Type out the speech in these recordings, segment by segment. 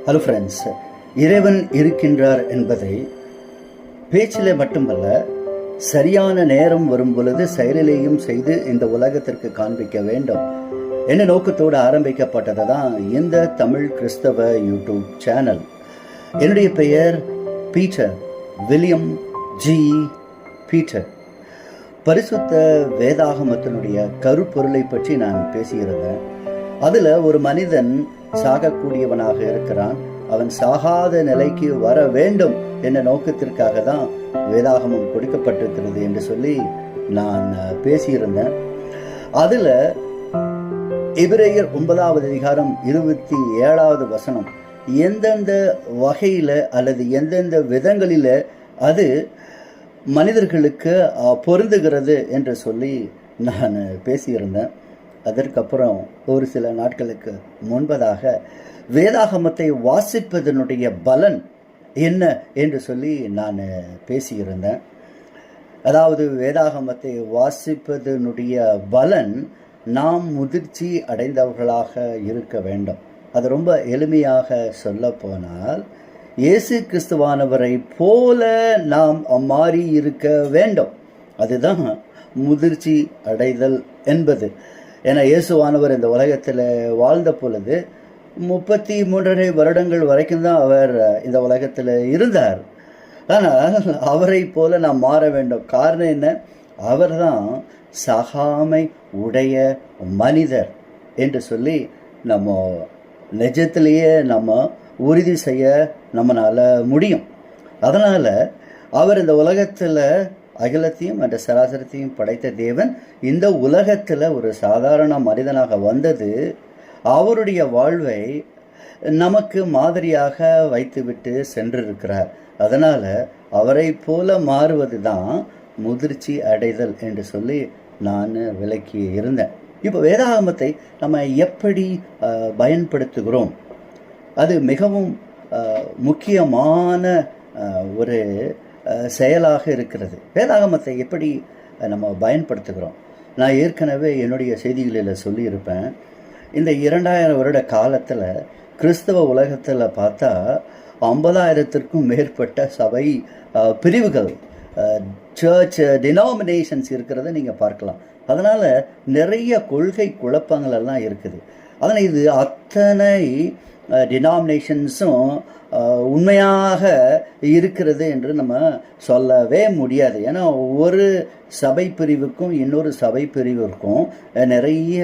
Hello friends, இறைவன் இருக்கின்றார் என்பதை பேச்சிலே மட்டுமல்ல, சரியான நேரம் வரும் பொழுது செயலிலேயும் செய்து இந்த உலகத்திற்கு காண்பிக்க வேண்டும் என்ன நோக்கத்தோடு ஆரம்பிக்கப்பட்டது தான் இந்த தமிழ் கிறிஸ்தவ யூடியூப் சேனல். என்னுடைய பெயர் பீட்டர், வில்லியம் ஜி பீட்டர். பரிசுத்த வேதாகமத்தினுடைய கருப்பொருளை பற்றி நான் பேசியிருந்தேன். அதில் ஒரு மனிதன் சாகக்கூடியவனாக இருக்கிறான். அவன் சாகாத நிலைக்கு வர வேண்டும் என்ற நோக்கத்திற்காக தான் வேதாகமம் கொடுக்கப்பட்டிருக்கிறது என்று சொல்லி நான் பேசியிருந்தேன். அதில் எபிரேயர் 9வது அதிகாரம் 27வது வசனம் எந்தெந்த வகையில் அல்லது எந்தெந்த விதங்களில் அது மனிதர்களுக்கு பொருந்துகிறது என்று சொல்லி நான் பேசியிருந்தேன். அதற்கப்புறம் ஒரு சில நாட்களுக்கு முன்பதாக வேதாகமத்தை வாசிப்பதனுடைய பலன் என்ன என்று சொல்லி நான் பேசியிருந்தேன். அதாவது வேதாகமத்தை வாசிப்பதனுடைய பலன் நாம் முதிர்ச்சி அடைந்தவர்களாக இருக்க வேண்டும். அது ரொம்ப எளிமையாக சொல்ல போனால், இயேசு கிறிஸ்துவானவரை போல நாம் மாறி இருக்க வேண்டும். அதுதான் முதிர்ச்சி அடைதல் என்பது. ஏன்னா இயேசுவானவர் இந்த உலகத்தில் வாழ்ந்த பொழுது 33.5 வருடங்கள் வரைக்கும் தான் அவர் இந்த உலகத்தில் இருந்தார். ஆனால் அவரை போல நாம் மாற வேண்டும். காரணம் என்ன? அவர் தான் சகாமை உடைய மனிதர் என்று சொல்லி நம்ம நிஜத்திலேயே நம்ம உறுதி செய்ய நம்மளால் முடியும். அதனால் அவர் இந்த உலகத்தில் அகிலத்தையும் அந்த சராசரத்தையும் படைத்த தேவன் இந்த உலகத்தில் ஒரு சாதாரண மனிதனாக வந்தது அவருடைய வாழ்வை நமக்கு மாதிரியாக வைத்துவிட்டு சென்றிருக்கிறார். அதனால் அவரை போல மாறுவது தான் முதிர்ச்சி அடைதல் என்று சொல்லி நான் விளக்கி இருந்தேன். இப்போ வேதாகமத்தை நம்ம எப்படி பயன்படுத்துகிறோம்? அது மிகவும் முக்கியமான ஒரு செயலாக இருக்கிறது. வேதாகமத்தை எப்படி நம்ம பயன்படுத்துகிறோம்? நான் ஏற்கனவே என்னுடைய செய்திகளில் சொல்லியிருப்பேன். இந்த 2000 வருட காலத்தில் கிறிஸ்தவ உலகத்தில் பார்த்தா 50,000த்திற்கும் மேற்பட்ட சபை பிரிவுகள், சர்ச் டினாமினேஷன்ஸ் இருக்கிறத நீங்கள் பார்க்கலாம். அதனால் நிறைய கொள்கை குழப்பங்கள் எல்லாம் இருக்குது. அதனால் இது அத்தனை டினாமினேஷன்ஸும் உண்மையாக இருக்கிறது என்று நம்ம சொல்லவே முடியாது. ஏன்னா ஒவ்வொரு சபை பிரிவுக்கும் இன்னொரு சபை பிரிவிற்கும் நிறைய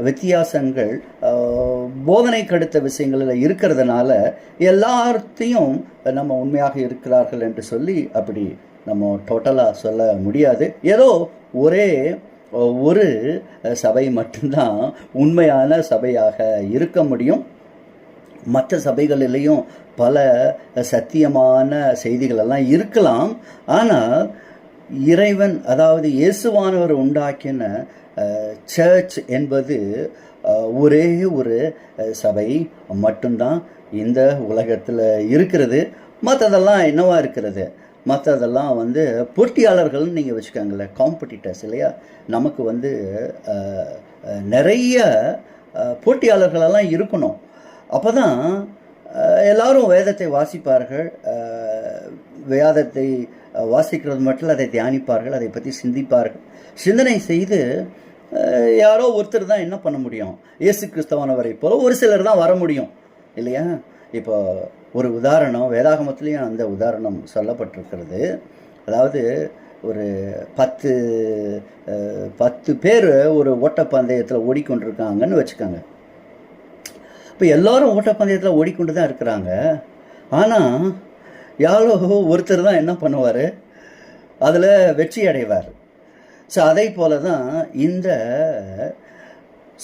வித்தியாசங்கள் போதனை கடுத்த விஷயங்களில் இருக்கிறதுனால எல்லாத்தையும் நம்ம உண்மையாக இருக்கிறார்கள் என்று சொல்லி அப்படி நம்ம டோட்டலாக சொல்ல முடியாது. ஏதோ ஒரே ஒரு சபை மட்டும்தான் உண்மையான சபையாக இருக்க முடியும். மற்ற சபைகளிலையும் பல சத்தியமான செய்திகள் எல்லாம் இருக்கலாம். ஆனால் இறைவன், அதாவது இயேசுவானவர் உண்டாக்கின சர்ச் என்பது ஒரே ஒரு சபை மட்டும்தான் இந்த உலகத்தில் இருக்கிறது. மற்றதெல்லாம் என்னவா இருக்கிறது? மற்றதெல்லாம் போட்டியாளர்கள்னு நீங்கள் வச்சுக்கோங்களேன், காம்படிட்டர்ஸ் இல்லையா? நமக்கு நிறைய போட்டியாளர்களெல்லாம் இருக்கணும். அப்போ தான் எல்லாரும் வேதத்தை வாசிப்பார்கள். வேதத்தை வாசிக்கிறது மட்டும் அதை தியானிப்பார்கள், அதை பற்றி சிந்திப்பார்கள். சிந்தனை செய்து யாரோ ஒருத்தர் தான் என்ன பண்ண முடியும்? இயேசு கிறிஸ்தவானவரை போல ஒரு சிலர் தான் வர முடியும் இல்லையா? இப்போ ஒரு உதாரணம் வேதாகமத்திலையும் அந்த உதாரணம் சொல்லப்பட்டிருக்கிறது. அதாவது ஒரு 10 பேர் ஒரு ஓட்டப்பந்தயத்தில் ஓடிக்கொண்டிருக்காங்கன்னு வச்சுக்கோங்க. இப்போ எல்லோரும் ஓட்டப்பந்தயத்தில் ஓடிக்கொண்டு தான் இருக்கிறாங்க. ஆனால் யாரோ ஒருத்தர் தான் என்ன பண்ணுவார்? அதில் வெற்றி அடைவார். ஸோ அதை போல தான் இந்த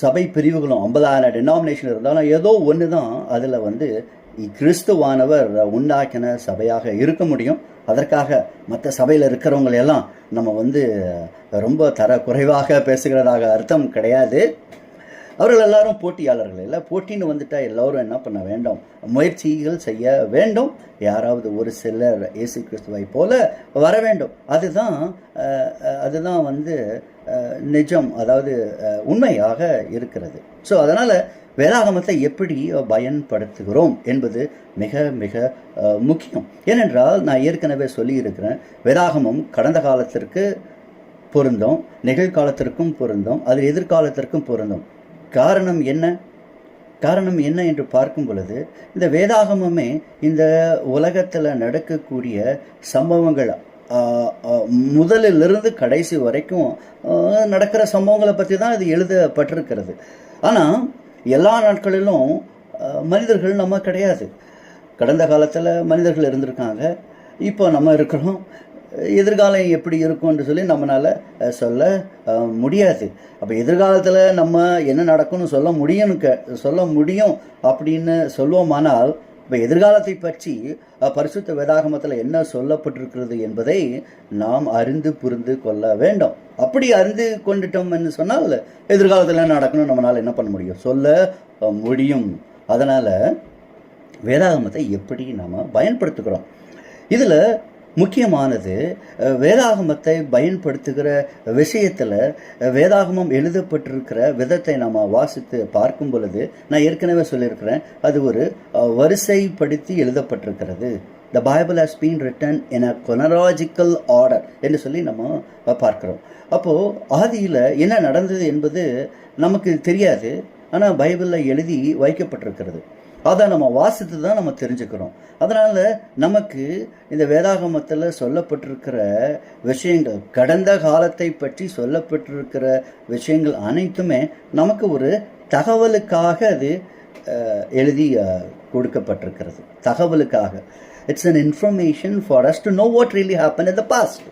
சபை பிரிவுகளும் 50,000 டினாமினேஷன் இருந்தாலும் ஏதோ ஒன்று தான் அதில் கிறிஸ்துவானவர் உண்டாக்கின சபையாக இருக்க முடியும். அதற்காக மற்ற சபையில் இருக்கிறவங்களெல்லாம் நம்ம ரொம்ப தர குறைவாக பேசுகிறதாக அர்த்தம் கிடையாது. அவர்கள் எல்லாரும் போட்டியாளர்கள் இல்லை. போட்டின்னு வந்துட்டால் எல்லோரும் என்ன பண்ண வேண்டும்? முயற்சிகள் செய்ய வேண்டும். யாராவது ஒரு சிலர் இயேசு கிறிஸ்துவை போல வர வேண்டும். அதுதான் நிஜம், அதாவது உண்மையாக இருக்கிறது. ஸோ அதனால் வேதாகமத்தை எப்படி பயன்படுத்துகிறோம் என்பது மிக மிக முக்கியம். ஏனென்றால் நான் ஏற்கனவே சொல்லியிருக்கிறேன், வேதாகமம் கடந்த காலத்திற்கு பொருந்தும், நிகழ்காலத்திற்கும் பொருந்தும், அது எதிர்காலத்திற்கும் பொருந்தும். காரணம் என்ன என்று பார்க்கும் பொழுது, இந்த வேதாகமமே இந்த உலகத்தில் நடக்கக்கூடிய சம்பவங்கள் முதலிலிருந்து கடைசி வரைக்கும் நடக்கிற சம்பவங்களை பற்றி தான் இது எழுதப்பட்டிருக்கிறது. ஆனால் எல்லா நாட்களிலும் மனிதர்கள் நம்ம கிடையாது. கடந்த காலத்தில் மனிதர்கள் இருந்திருக்காங்க, இப்போ நம்ம இருக்கிறோம். எதிர்காலம் எப்படி இருக்கும்னு சொல்லி நம்மளால் சொல்ல முடியாது. அப்போ எதிர்காலத்தில் நம்ம என்ன நடக்கும்னு சொல்ல முடியும் அப்படின்னு சொல்லுவோமானால், இப்போ எதிர்காலத்தை பற்றி பரிசுத்த வேதாகமத்தில் என்ன சொல்லப்பட்டிருக்கிறது என்பதை நாம் அறிந்து புரிந்து கொள்ள வேண்டும். அப்படி அறிந்து கொண்டுட்டோம் என்று சொன்னால் எதிர்காலத்தில் என்ன நடக்கணும் நம்மளால் என்ன பண்ண முடியும், சொல்ல முடியும். அதனால் வேதாகமத்தை எப்படி நாம் பயன்படுத்துகிறோம், இதில் முக்கியமானது வேதாகமத்தை பயன்படுத்துகிற விஷயத்தில் வேதாகமம் எழுதப்பட்டிருக்கிற விதத்தை நாம் வாசித்து பார்க்கும் பொழுது, நான் ஏற்கனவே சொல்லியிருக்கிறேன், அது ஒரு வரிசைப்படுத்தி எழுதப்பட்டிருக்கிறது. The Bible has been written in a chronological order என்று சொல்லி நம்ம பார்க்கிறோம். அப்போது ஆதியில் என்ன நடந்தது என்பது நமக்கு தெரியாது, ஆனால் பைபிளில் எழுதி வைக்கப்பட்டிருக்கிறது. அதை நம்ம வாசித்து தான் நம்ம தெரிஞ்சுக்கிறோம். அதனால் நமக்கு இந்த வேதாகமத்தில் சொல்லப்பட்டிருக்கிற விஷயங்கள், கடந்த காலத்தை பற்றி சொல்லப்பட்டிருக்கிற விஷயங்கள் அனைத்துமே நமக்கு ஒரு தகவலுக்காக அது எழுதி கொடுக்கப்பட்டிருக்கிறது. தகவலுக்காக, it's an information for us to know what really happened in the past.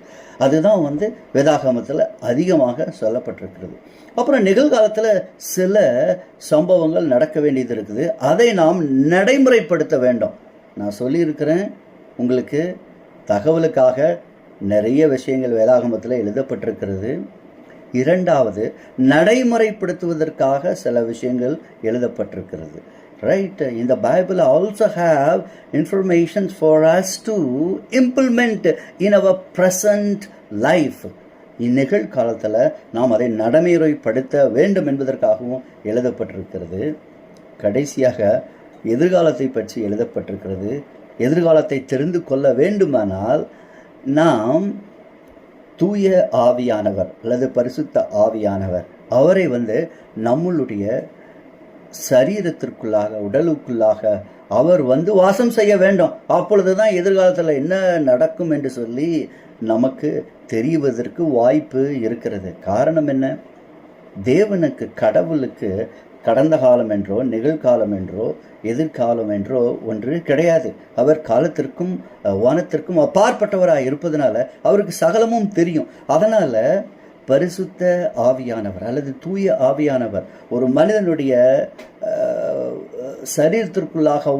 அதுதான் வேதாகமத்தில் அதிகமாக சொல்லப்பட்டிருக்கிறது. அப்புறம் நிகழ்காலத்தில் சில சம்பவங்கள் நடக்க வேண்டியது இருக்குது, அதை நாம் நடைமுறைப்படுத்த வேண்டும். நான் சொல்லியிருக்கிறேன் உங்களுக்கு, தகவலுக்காக நிறைய விஷயங்கள் வேதாகமத்தில் எழுதப்பட்டிருக்கிறது. இரண்டாவது, நடைமுறைப்படுத்துவதற்காக சில விஷயங்கள் எழுதப்பட்டிருக்கிறது. Right? In the Bible also have information for us to implement in our present life. இந்நிகழ்காலத்தில் நாம் அதை நடைமுறைப்படுத்த வேண்டும் என்பதற்காகவும் எழுதப்பட்டிருக்கிறது. கடைசியாக எதிர்காலத்தை பற்றி எழுதப்பட்டிருக்கிறது. எதிர்காலத்தை தெரிந்து கொள்ள வேண்டுமானால் நாம் தூய ஆவியானவர் அல்லது பரிசுத்த ஆவியானவர் அவரை நம்மளுடைய சரீரத்திற்குள்ளாக, உடலுக்குள்ளாக அவர் வாசம் செய்ய வேண்டும். அப்பொழுது தான் எதிர்காலத்தில் என்ன நடக்கும் என்று சொல்லி நமக்கு தெரிவதற்கு வாய்ப்பு இருக்கிறது. காரணம் என்ன? தேவனுக்கு, கடவுளுக்கு கடந்த காலம் என்றோ நிகழ்காலம் என்றோ எதிர்காலம் என்றோ ஒன்று கிடையாது. அவர் காலத்திற்கும் வானத்திற்கும் அப்பாற்பட்டவராக இருப்பதனால அவருக்கு சகலமும் தெரியும். அதனால் பரிசுத்த ஆவியானவர் அல்லது தூய ஆவியானவர் ஒரு மனிதனுடைய சரீரத்திற்குள்ளாக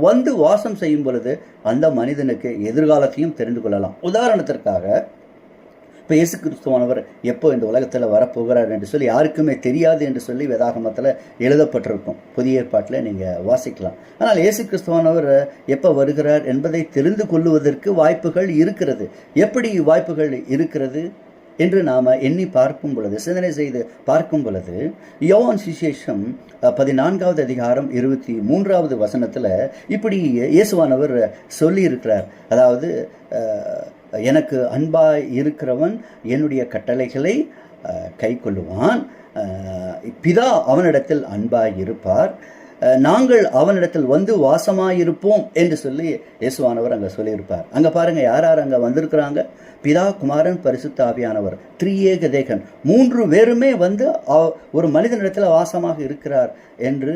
வாசம் செய்யும் பொழுது அந்த மனிதனுக்கு எதிர்காலத்தையும் தெரிந்து கொள்ளலாம். உதாரணத்திற்காக, இப்போ இயேசு கிறிஸ்துவானவர் எப்போ இந்த உலகத்தில் வரப்போகிறார் என்று சொல்லி யாருக்குமே தெரியாது என்று சொல்லி வேதாகமத்தில் எழுதப்பட்டிருக்கும். புதிய ஏற்பாட்டில் நீங்கள் வாசிக்கலாம். ஆனால் இயேசு கிறிஸ்துவானவர் எப்போ வருகிறார் என்பதை தெரிந்து கொள்வதற்கு வாய்ப்புகள் இருக்கிறது. எப்படி வாய்ப்புகள் இருக்கிறது என்று நாம் எண்ணி பார்க்கும் பொழுது, சிந்தனை செய்து பார்க்கும் பொழுது, யோவான் சுவிசேஷம் 14வது அதிகாரம் 23வது வசனத்தில் இப்படி இயேசுவானவர் சொல்லியிருக்கிறார். அதாவது, எனக்கு அன்பாய் இருக்கிறவன் என்னுடைய கட்டளைகளை கை கொள்ளுவான், பிதா அவனிடத்தில் அன்பாய் இருப்பார், நாங்கள் அவனிடத்தில் வாசமாயிருப்போம் என்று சொல்லி இயேசுவானவர் அங்கே சொல்லியிருப்பார். அங்கே பாருங்கள், யார் யார் அங்கே வந்திருக்கிறாங்க? பிதா, குமாரன், பரிசுத்த ஆவியானவர், திரியேக தேவன், மூன்று பேருமே ஒரு மனிதனிடத்தில் வாசமாக இருக்கிறார் என்று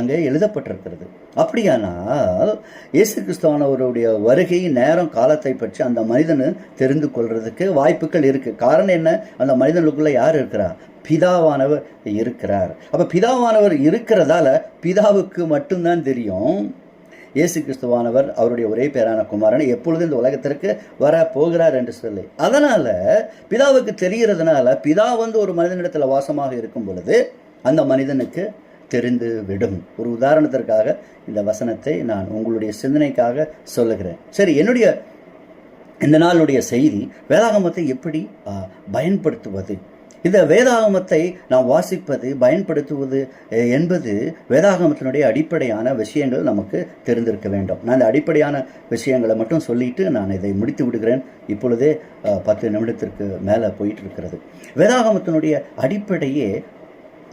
அங்கே எழுதப்பட்டிருக்கிறது. அப்படியானால் இயேசு கிறிஸ்துவானவருடைய வருகை, நேரம், காலத்தை பற்றி அந்த மனிதனு தெரிந்து கொள்றதுக்கு வாய்ப்புகள் இருக்குது. காரணம் என்ன? அந்த மனிதனுக்குள்ளே யார் இருக்கிறார்? பிதாவானவர் இருக்கிறார். அப்போ பிதாவானவர் இருக்கிறதால பிதாவுக்கு மட்டும்தான் தெரியும் இயேசு கிறிஸ்துவானவர் அவருடைய ஒரே பேரான குமாரனை எப்பொழுது இந்த உலகத்திற்கு வர போகிறார் என்று சொல்லி. அதனால் பிதாவுக்கு தெரிகிறதுனால பிதா ஒரு மனிதனிடத்தில் வாசமாக இருக்கும் பொழுது அந்த மனிதனுக்கு தெரிந்து விடும். ஒரு உதாரணத்திற்காக இந்த வசனத்தை நான் உங்களுடைய சிந்தனைக்காக சொல்லுகிறேன். சரி, என்னுடைய இந்த நாளுடைய செய்தி, வேதாகமத்தை எப்படி பயன்படுத்துவது இந்த வேதாகமத்தை நாம் வாசிப்பது, பயன்படுத்துவது என்பது வேதாகமத்தினுடைய அடிப்படையான விஷயங்கள் நமக்கு தெரிந்திருக்க வேண்டும். நான் இந்த அடிப்படையான விஷயங்களை மட்டும் சொல்லிட்டு நான் இதை முடித்து விடுகிறேன். இப்பொழுதே 10 நிமிடத்திற்கு மேலே போயிட்டு இருக்கிறது. வேதாகமத்தினுடைய அடிப்படையே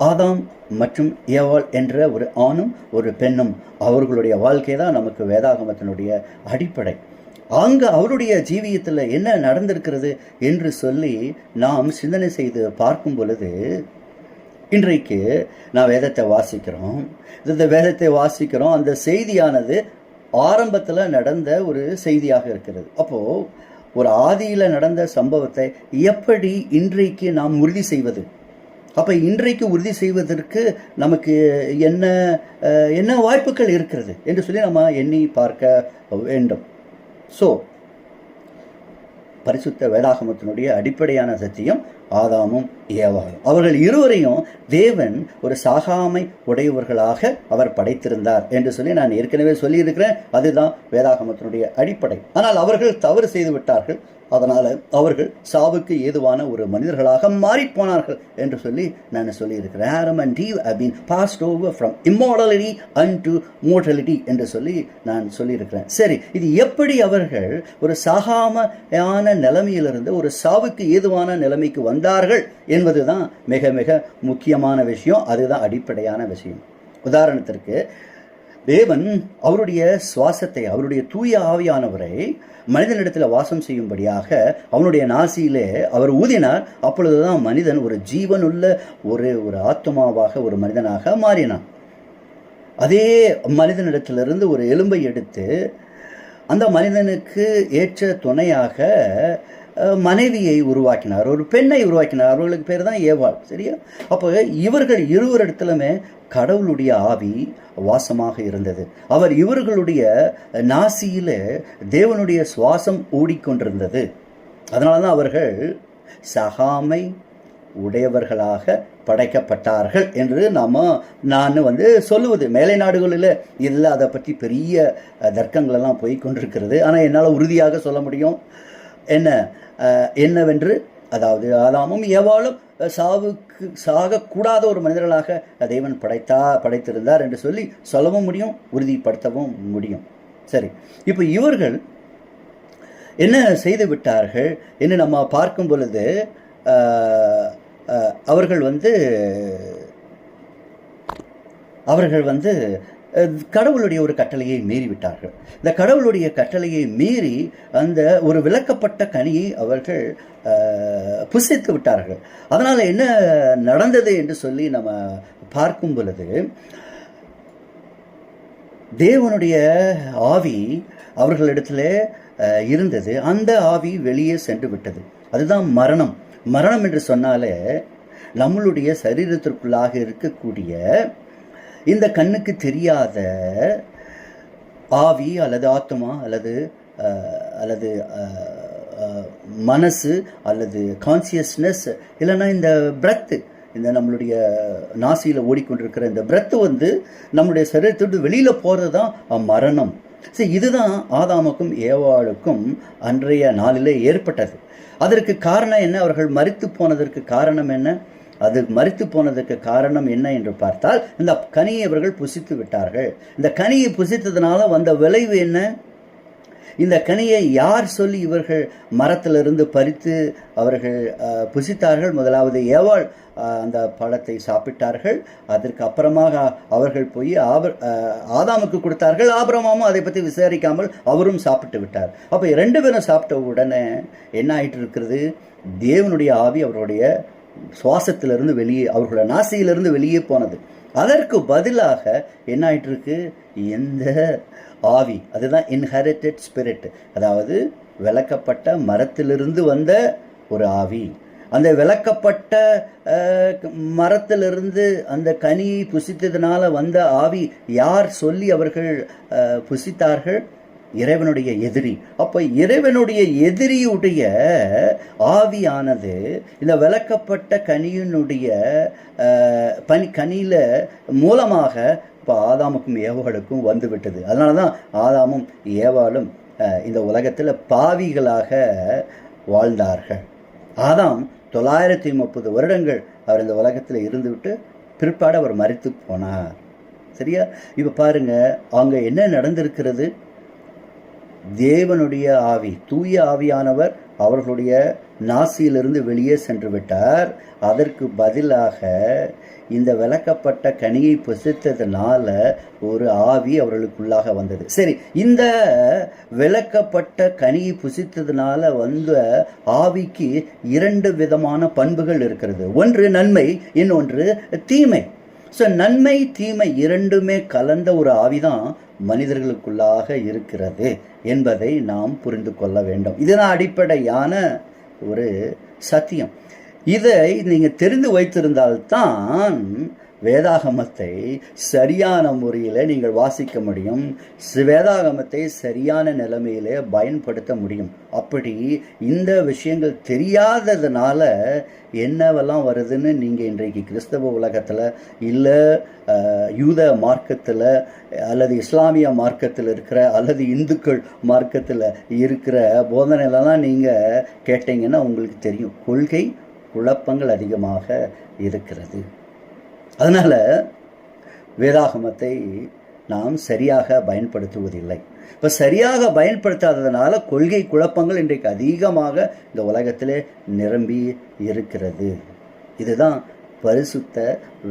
ஆதாம் மற்றும் ஏவாள் என்ற ஒரு ஆணும் ஒரு பெண்ணும் அவர்களுடைய வாழ்க்கை தான் நமக்கு வேதாகமத்தினுடைய அடிப்படை. அங்கே அவருடைய ஜீவியத்தில் என்ன நடந்திருக்கிறது என்று சொல்லி நாம் சிந்தனை செய்து பார்க்கும் பொழுது, இன்றைக்கு நான் வேதத்தை வாசிக்கிறோம். இந்த வேதத்தை வாசிக்கிறோம், அந்த செய்தியானது ஆரம்பத்தில் நடந்த ஒரு செய்தியாக இருக்கிறது. அப்போது ஒரு ஆதியில் நடந்த சம்பவத்தை எப்படி இன்றைக்கு நாம் உறுதி செய்வது? அப்போ இன்றைக்கு உறுதி செய்வதற்கு நமக்கு என்ன என்ன வாய்ப்புகள் இருக்கிறது என்று சொல்லி நம்ம எண்ணி பார்க்க வேண்டும். ஸோ பரிசுத்த வேதாகமத்தினுடைய அடிப்படையான சத்தியம் ஆதாமும் ஏவாளும். அவர்கள் இருவரையும் தேவன் ஒரு சாகாமை உடையவர்களாக அவர் படைத்திருந்தார் என்று சொல்லி நான் ஏற்கனவே சொல்லியிருக்கிறேன். அதுதான் வேதாகமத்தினுடைய அடிப்படை. ஆனால் அவர்கள் தவறு செய்து விட்டார்கள். அதனால் அவர்கள் சாவுக்கு ஏதுவான ஒரு மனிதர்களாக மாறிப்போனார்கள் என்று சொல்லி நான் சொல்லியிருக்கிறேன். Adam and Eve have been passed over from immortality unto mortality என்று சொல்லி நான் சொல்லியிருக்கிறேன். சரி, இது எப்படி அவர்கள் ஒரு சாகாமையான நிலைமையிலிருந்து ஒரு சாவுக்கு ஏதுவான நிலைமைக்கு வந்தார்கள் என்பதுதான் மிக மிக முக்கியமான விஷயம். அதுதான் அடிப்படையான விஷயம். உதாரணத்திற்கு, தேவன் அவருடைய சுவாசத்தை, அவருடைய தூய ஆவியானவரை மனிதனிடத்தில் வாசம் செய்யும்படியாக அவனுடைய நாசியிலே அவர் ஊதினார். அப்பொழுதுதான் மனிதன் ஒரு ஜீவனுள்ள ஒரு ஆத்மாவாக ஒரு மனிதனாக மாறினான். அதே மனிதனிடத்திலிருந்து ஒரு எலும்பை எடுத்து அந்த மனிதனுக்கு ஏற்ற துணையாக மனைவியை உருவாக்கினார், ஒரு பெண்ணை உருவாக்கினார். அவர்களுக்கு பேர் தான் ஏவாள். சரியா? அப்போ இவர்கள் இருவரிடத்திலுமே கடவுளுடைய ஆவி வாசமாக இருந்தது. அவர் இவர்களுடைய நாசியில தேவனுடைய சுவாசம் ஓடிக்கொண்டிருந்தது. அதனால தான் அவர்கள் சகாமை உடையவர்களாக படைக்கப்பட்டார்கள் என்று நான் சொல்லுவது. மேலை நாடுகளில் இதில் அதை பற்றி பெரிய தர்க்கங்களெல்லாம் போய்கொண்டிருக்கிறது. ஆனால் என்னால் உறுதியாக சொல்ல முடியும் என்னவென்று, அதாவது ஆதாமும் ஏவாளும் சாகக்கூடாத ஒரு மனிதர்களாக தேவன் படைத்திருந்தார் என்று சொல்லி சொல்லவும் முடியும், உறுதிப்படுத்தவும் முடியும். சரி, இப்போ இவர்கள் என்ன செய்து விட்டார்கள் என்று நம்ம பார்க்கும் பொழுது, அவர்கள் கடவுளுடைய ஒரு கட்டளையை மீறி விட்டார்கள். இந்த கடவுளுடைய கட்டளையை மீறி அந்த ஒரு விலக்கப்பட்ட கனியை அவர்கள் புசித்து விட்டார்கள். அதனால் என்ன நடந்தது என்று சொல்லி நம்ம பார்க்கும் பொழுது, தேவனுடைய ஆவி அவர்களிடத்தில் இருந்தது. அந்த ஆவி வெளியே சென்று விட்டது. அதுதான் மரணம். மரணம் என்று சொன்னாலே நம்மளுடைய சரீரத்திற்குள்ளாக இருக்கக்கூடிய இந்த கண்ணுக்கு தெரியாத ஆவி அல்லது ஆத்மா அல்லது மனசு அல்லது கான்சியஸ்னஸ், இல்லைன்னா இந்த பிரெத்து, இந்த நம்மளுடைய நாசியில் ஓடிக்கொண்டிருக்கிற இந்த பிரெத்து நம்மளுடைய சரீரத்தோடு வெளியில் போகிறது தான் மரணம். சரி, இதுதான் ஆதாமுக்கும் ஏவாளுக்கும் அன்றைய நாளிலே ஏற்பட்டது. அதற்கு காரணம் என்ன? அவர்கள் மரித்து போனதற்கு காரணம் என்ன? அது மரித்து போனதுக்கு காரணம் என்ன என்று பார்த்தால், இந்த கனியை அவர்கள் புசித்து விட்டார்கள். இந்த கனியை புசித்ததுனால வந்த விளைவு என்ன? இந்த கனியை யார் சொல்லி இவர்கள் மரத்திலிருந்து பறித்து அவர்கள் புசித்தார்கள்? முதலாவது ஏவாள் அந்த பழத்தை சாப்பிட்டார்கள். அதற்கு அப்புறமாக அவர்கள் போய் ஆதாமுக்கு கொடுத்தார்கள். ஆபிரகாமும் அதை பற்றி விசாரிக்காமல் அவரும் சாப்பிட்டு விட்டார். அப்போ 2 பேரும் சாப்பிட்ட உடனே என்ன ஆயிட்டு இருக்கிறது? தேவனுடைய ஆவி அவருடைய சுவாசத்திலிருந்து வெளியே, அவர்களுடைய நாசியிலிருந்து வெளியே போனது. அதற்கு பதிலாக என்ன ஆயிட்டு இருக்கு? எந்த ஆவி, அதுதான் இன்ஹெரிட்டட் ஸ்பிரிட், அதாவது விலக்கப்பட்ட மரத்திலிருந்து வந்த ஒரு ஆவி. அந்த விலக்கப்பட்ட மரத்திலிருந்து அந்த கனியை புசித்ததுனால வந்த ஆவி யார் சொல்லி அவர்கள் புசித்தார்கள்? இறைவனுடைய எதிரி. அப்போ இறைவனுடைய எதிரியுடைய ஆவியானது இந்த விலக்கப்பட்ட கனியினுடைய கனியில மூலமாக இப்போ ஆதாமுக்கும் ஏவாளுக்கும் வந்து விட்டது. அதனால தான் ஆதாமும் ஏவாளும் இந்த உலகத்தில் பாவிகளாக வாழ்ந்தார்கள். ஆதாம் 930 வருடங்கள் அவர் இந்த உலகத்தில் இருந்துவிட்டு பிற்பாடு அவர் மரித்து போனார். சரியா? இப்போ பாருங்க, அங்கே என்ன நடந்திருக்கிறது? தேவனுடைய ஆவி, தூய ஆவியானவர் அவர்களுடைய நாசியிலிருந்து வெளியே சென்று விட்டார். அதற்கு பதிலாக இந்த விளக்கப்பட்ட கனியை புசித்ததுனால ஒரு ஆவி அவர்களுக்குள்ளாக வந்தது. சரி, இந்த விளக்கப்பட்ட கனியை புசித்ததுனால வந்த ஆவிக்கு 2 விதமான பண்புகள் இருக்கிறது. ஒன்று நன்மை, இன்னொன்று தீமை. ஸோ நன்மை தீமை இரண்டுமே கலந்த ஒரு ஆவிதான் மனிதர்களுக்குள்ளாக இருக்கிறது என்பதை நாம் புரிந்து கொள்ள வேண்டும். இதுதான் அடிப்படையான ஒரு சத்தியம். இதை நீங்கள் தெரிந்து வைத்திருந்தால்தான் வேதாகமத்தை சரியான முறையில் நீங்கள் வாசிக்க முடியும், வேதாகமத்தை சரியான நிலைமையிலே பயன்படுத்த முடியும். அப்படி இந்த விஷயங்கள் தெரியாததுனால என்னவெல்லாம் வருதுன்னு நீங்கள் இன்றைக்கு கிறிஸ்தவ உலகத்தில் இல்லை யூத மார்க்கத்தில் அல்லது இஸ்லாமிய மார்க்கத்தில் இருக்கிற அல்லது இந்துக்கள் மார்க்கத்தில் இருக்கிற போதனையிலலாம் நீங்கள் கேட்டீங்கன்னா உங்களுக்கு தெரியும், கொள்கை குழப்பங்கள் அதிகமாக இருக்கிறது. அதனால் வேதாகமத்தை நாம் சரியாக பயன்படுத்துவதில்லை. இப்போ சரியாக பயன்படுத்தாததுனால கொள்கை குழப்பங்கள் இன்றைக்கு அதிகமாக இந்த உலகத்திலே நிரம்பி இருக்கிறது. இதுதான் பரிசுத்த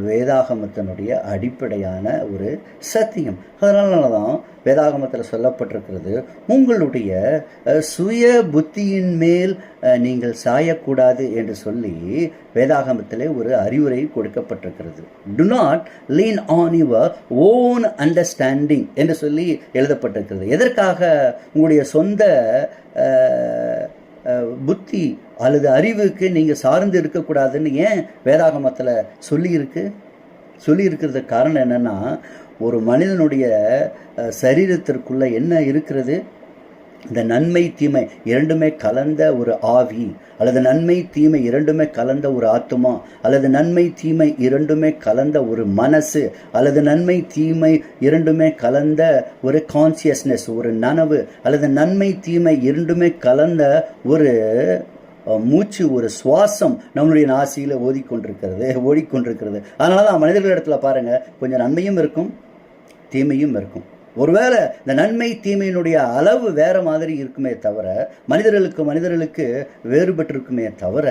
வேதாகமத்தினுடைய அடிப்படையான ஒரு சத்தியம். அதனால தான் வேதாகமத்தில் சொல்லப்பட்டிருக்கிறது, உங்களுடைய சுய புத்தியின் மேல் நீங்கள் சாயக்கூடாது என்று சொல்லி வேதாகமத்திலே ஒரு அறிவுரை கொடுக்கப்பட்டிருக்கிறது. To not lean on your own understanding என்று சொல்லி எழுதப்பட்டிருக்கிறது. எதற்காக? உங்களுடைய சொந்த புத்தி அல்லது அறிவுக்கு நீங்கள் சார்ந்து இருக்கக்கூடாதுன்னு ஏன் வேதாகமத்தில் சொல்லியிருக்கிறதுக்கு காரணம் என்னென்னா, ஒரு மனிதனுடைய சரீரத்திற்குள்ளே என்ன இருக்கிறது? இந்த நன்மை தீமை இரண்டுமே கலந்த ஒரு ஆவி, அல்லது நன்மை தீமை இரண்டுமே கலந்த ஒரு ஆத்மா, அல்லது நன்மை தீமை இரண்டுமே கலந்த ஒரு மனசு, அல்லது நன்மை தீமை இரண்டுமே கலந்த ஒரு கான்சியஸ்னஸ், ஒரு நனவு, அல்லது நன்மை தீமை இரண்டுமே கலந்த ஒரு மூச்சு, ஒரு சுவாசம் நம்மளுடைய நாசியில் ஓடிக்கொண்டிருக்கிறது. அதனால தான் மனிதர்களிடத்தில் பாருங்கள், கொஞ்சம் நன்மையும் இருக்கும் தீமையும் இருக்கும். ஒருவேளை இந்த நன்மை தீமையினுடைய அளவு வேறு மாதிரி இருக்குமே தவிர, மனிதர்களுக்கு வேறுபட்டிருக்குமே தவிர,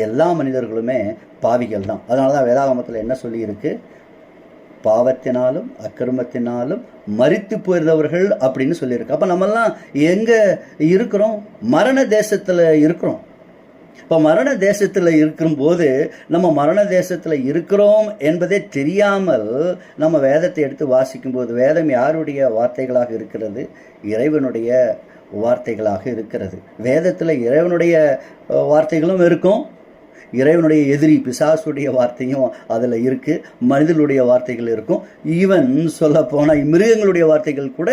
எல்லா மனிதர்களுமே பாவிகள் தான். அதனால தான் வேதாகமத்தில் என்ன சொல்லியிருக்கு? பாவத்தினாலும் அக்கிரமத்தினாலும் மரித்து போயிருந்தவர்கள் அப்படின்னு சொல்லியிருக்கு. அப்போ நம்மெல்லாம் எங்கே இருக்கிறோம்? மரண தேசத்தில் இருக்கிறோம். இப்போ மரண தேசத்தில் இருக்கும்போது நம்ம மரண தேசத்தில் இருக்கிறோம் என்பதே தெரியாமல் நம்ம வேதத்தை எடுத்து வாசிக்கும்போது, வேதம் யாருடைய வார்த்தைகளாக இருக்கிறது? இறைவனுடைய வார்த்தைகளாக இருக்கிறது. வேதத்தில் இறைவனுடைய வார்த்தைகளும் இருக்கும், இறைவனுடைய எதிரி பிசாசுடைய வார்த்தையும் அதில் இருக்குது, மனிதர்களுடைய வார்த்தைகள் இருக்கும், ஈவன் சொல்லப்போனால் மிருகங்களுடைய வார்த்தைகள் கூட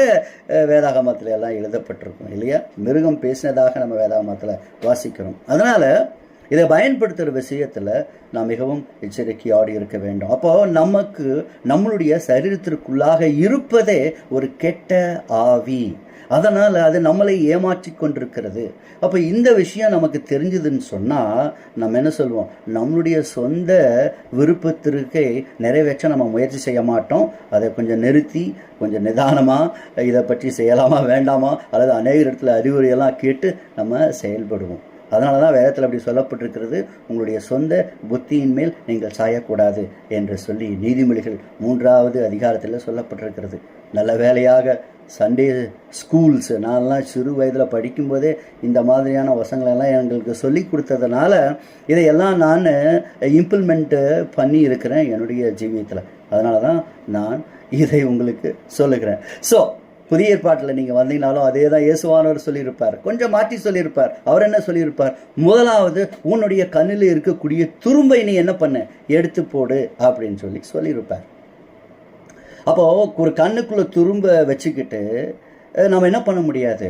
வேதாகமத்தில் எல்லாம் எழுதப்பட்டிருக்கும் இல்லையா? மிருகம் பேசினதாக நம்ம வேதாகமத்தில் வாசிக்கிறோம். அதனால் இதை பயன்படுத்துகிற விஷயத்தில் நாம் மிகவும் எச்சரிக்கையோடு இருக்க வேண்டும். அப்போது நமக்கு நம்மளுடைய சரீரத்திற்குள்ளாக இருப்பதே ஒரு கெட்ட ஆவி. அதனால் அது நம்மளை ஏமாற்றி கொண்டிருக்கிறது. அப்போ இந்த விஷயம் நமக்கு தெரிஞ்சதுன்னு சொன்னால் நம்ம என்ன சொல்லுவோம்? நம்மளுடைய சொந்த விருப்பத்திற்கு நிறைவேற்ற நம்ம முயற்சி செய்ய மாட்டோம். அதை கொஞ்சம் நிறுத்தி கொஞ்சம் நிதானமாக இதை பற்றி செய்யலாமா வேண்டாமா, அல்லது அநேக இடத்துல அறிவுரையெல்லாம் கேட்டு நம்ம செயல்படுவோம். அதனால தான் வேதத்தில் அப்படி சொல்லப்பட்டிருக்கிறது, உங்களுடைய சொந்த புத்தியின் மேல் நீங்கள் சாயக்கூடாது என்று சொல்லி நீதிமொழிகள் 3வது அதிகாரத்தில் சொல்லப்பட்டிருக்கிறது. நல்ல வேளையாக சண்டே ஸ்கூல்ஸ், நான்லாம் சிறு வயதில் படிக்கும்போதே இந்த மாதிரியான வசங்களெல்லாம் எங்களுக்கு சொல்லி கொடுத்ததுனால இதையெல்லாம் நான் இம்ப்ளிமெண்ட்டு பண்ணி இருக்கிறேன் என்னுடைய ஜீவியத்தில். அதனால தான் நான் இதை உங்களுக்கு சொல்லுகிறேன். ஸோ புதிய ஏற்பாட்டில் நீங்கள் வந்தீங்கனாலும் அதே தான் இயேசுவானவர் சொல்லியிருப்பார், கொஞ்சம் மாற்றி சொல்லியிருப்பார். அவர் என்ன சொல்லியிருப்பார்? முதலாவது உன்னுடைய கண்ணில் இருக்கக்கூடிய துரும்பை நீ என்ன பண்ண, எடுத்து போடு அப்படின்னு சொல்லியிருப்பார். அப்போது ஒரு கண்ணுக்குள்ளே துரும்ப வச்சுக்கிட்டு நம்ம என்ன பண்ண முடியாது?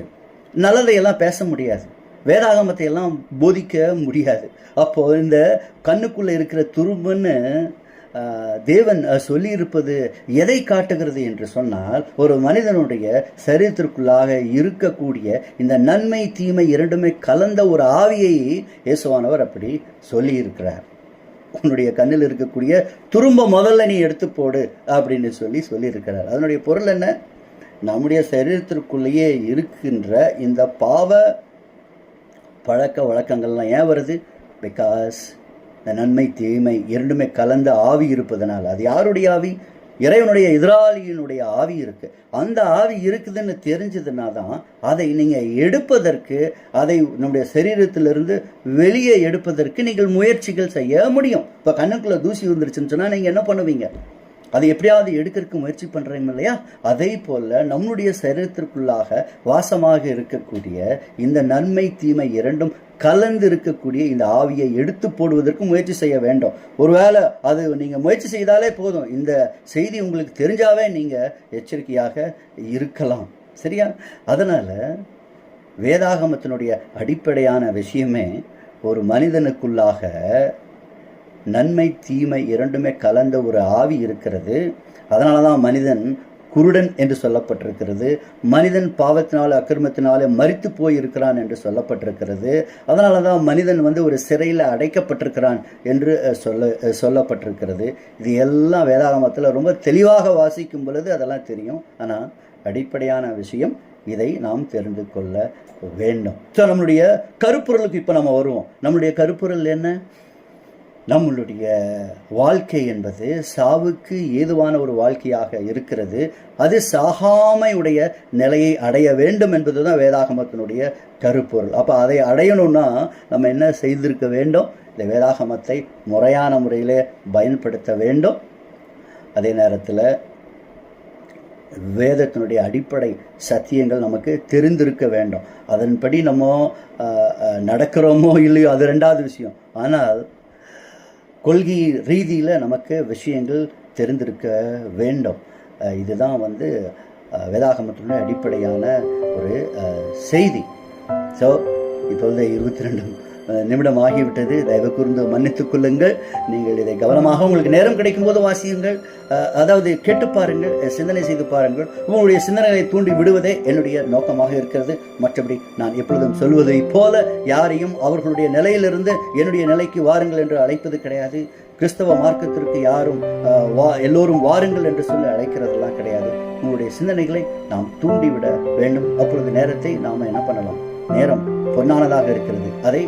நல்லதையெல்லாம் பேச முடியாது, வேதாகமத்தை எல்லாம் போதிக்க முடியாது. அப்போது இந்த கண்ணுக்குள்ளே இருக்கிற துரும்புன்னு தேவன் சொல்லியிருப்பது எதை காட்டுகிறது என்று சொன்னால், ஒரு மனிதனுடைய சரீரத்திற்குள்ளாக இருக்கக்கூடிய இந்த நன்மை தீமை இரண்டுமே கலந்த ஒரு ஆவியை இயேசுவானவர் அப்படி சொல்லியிருக்கிறார். உன்னுடைய கண்ணில் இருக்கக்கூடிய துரும்ப முதல்ல நீ எடுத்து போடு அப்படின்னு சொல்லியிருக்கிறார். அதனுடைய பொருள் என்ன? நம்முடைய சரீரத்திற்குள்ளேயே இருக்கின்ற இந்த பாவ பழக்க வழக்கங்கள்லாம் ஏன் வருது? பிகாஸ் இந்த நன்மை தீமை இரண்டுமே கலந்த ஆவி இருப்பதனால். அது யாருடைய ஆவி? இறைவனுடைய எதிராளியினுடைய ஆவி இருக்கு. அந்த ஆவி இருக்குதுன்னு தெரிஞ்சதுனா தான் அதை நீங்கள் எடுப்பதற்கு, அதை நம்முடைய சரீரத்திலிருந்து வெளியே எடுப்பதற்கு நீங்கள் முயற்சிகள் செய்ய முடியும். இப்போ கண்ணுக்குள்ள தூசி வந்துருச்சுன்னு சொன்னால் நீங்கள் என்ன பண்ணுவீங்க? அதை எப்படியாவது எடுக்கிறதுக்கு முயற்சி பண்ணுறீங்க இல்லையா? அதே போல் நம்முடைய சரீரத்திற்குள்ளாக வாசமாக இருக்கக்கூடிய இந்த நன்மை தீமை இரண்டும் கலந்து இருக்கக்கூடிய இந்த ஆவியை எடுத்து போடுவதற்கு முயற்சி செய்ய வேண்டும். ஒருவேளை அது நீங்கள் முயற்சி செய்தாலே போதும், இந்த செய்தி உங்களுக்கு தெரிஞ்சாவே நீங்கள் எச்சரிக்கையாக இருக்கலாம். சரியா? அதனால் வேதாகமத்தினுடைய அடிப்படையான விஷயமே, ஒரு மனிதனுக்குள்ளாக நன்மை தீமை இரண்டுமே கலந்த ஒரு ஆவி இருக்கிறது. அதனால தான் மனிதன் குருடன் என்று சொல்லப்பட்டிருக்கிறது. மனிதன் பாவத்தினால அக்கிரமத்தினால மரித்து போயிருக்கிறான் என்று சொல்லப்பட்டிருக்கிறது. அதனால தான் மனிதன் ஒரு சிறையில் அடைக்கப்பட்டிருக்கிறான் என்று சொல்லப்பட்டிருக்கிறது. இது எல்லாம் வேதாகமத்தில் ரொம்ப தெளிவாக வாசிக்கும் பொழுது அதெல்லாம் தெரியும். ஆனால் அடிப்படையான விஷயம் இதை நாம் தெரிந்து கொள்ள வேண்டும். ஸோ நம்மளுடைய கருப்பொருளுக்கு இப்போ நம்ம வருவோம். நம்மளுடைய கருப்பொருள் என்ன? நம்மளுடைய வாழ்க்கை என்பது சாவுக்கு ஏதுவான ஒரு வாழ்க்கையாக இருக்கிறது. அது சாகாமையுடைய நிலையை அடைய வேண்டும் என்பது தான் வேதாகமத்தினுடைய கருப்பொருள். அப்போ அதை அடையணும்னா நம்ம என்ன செய்திருக்க வேண்டும்? இந்த வேதாகமத்தை முறையான முறையில் பயன்படுத்த வேண்டும். அதே நேரத்தில் வேதத்தினுடைய அடிப்படை சத்தியங்கள் நமக்கு தெரிந்திருக்க வேண்டும். அதன்படி நம்ம நடக்கிறோமோ இல்லையோ அது ரெண்டாவது விஷயம். ஆனால் கொள்கை ரீதியில் நமக்கு விஷயங்கள் தெரிந்திருக்க வேண்டும். இதுதான் வேதாகமத்தினுடைய அடிப்படையான ஒரு செய்தி. ஸோ இப்பொழுது 22 நிமிடம் ஆகிவிட்டது. தயவு கூர்ந்து மன்னித்துக் கொள்ளுங்கள். நீங்கள் இதை கவனமாக உங்களுக்கு நேரம் கிடைக்கும் போது வாசியுங்கள். அதாவது கேட்டு பாருங்கள், சிந்தனை செய்து பாருங்கள். உங்களுடைய சிந்தனைகளை தூண்டி விடுவதே என்னுடைய நோக்கமாக இருக்கிறது. மற்றபடி நான் எப்பொழுதும் சொல்வதை போல யாரையும் அவர்களுடைய நிலையிலிருந்து என்னுடைய நிலைக்கு வாருங்கள் என்று அழைப்பது கிடையாது. கிறிஸ்தவ மார்க்கத்திற்கு யாரும் எல்லோரும் வாருங்கள் என்று சொல்லி அழைக்கிறதெல்லாம் கிடையாது. உங்களுடைய சிந்தனைகளை நாம் தூண்டிவிட வேண்டும். அப்பொழுது நேரத்தை நாம் என்ன பண்ணலாம்? நேரம் பொன்னானதாக இருக்கிறது. அதை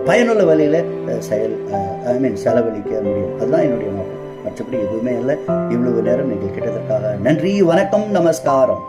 பயனுள்ள வழியில் செலவழிக்க முடியும். அதுதான் என்னுடைய நோக்கம். மற்றபடி எதுவுமே இல்லை. இவ்வளவு நேரம் நீங்கள் கேட்டதற்காக நன்றி. வணக்கம், நமஸ்காரம்.